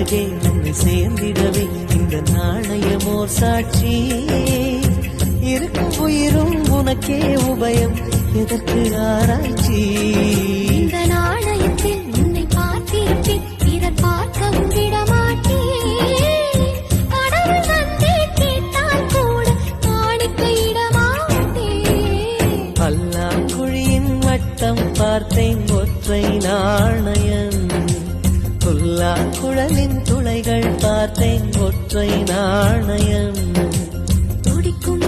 அருகே உன்னை சேர்ந்திடவே இந்த நாணயமோர் சாட்சி. இருக்கும் உயிரும் உனக்கே உபயம், எதற்கு ஆராய்ச்சி? இந்த நாணயத்தில் உன்னை பார்த்திருப்பேன், பிறர் பார்க்கவும் விடமாட்டேன். கடவுள் வந்தே கேட்டால் கூட காணிக்கையிடமாட்டேன். பல்லாங்குழியின் வட்டம் பார்த்தேன் ஒற்றை நாணயம், புல்லா குழலின் துளைகள் பார்த்தேன் ஒற்றை நாணயம். துடிக்கும்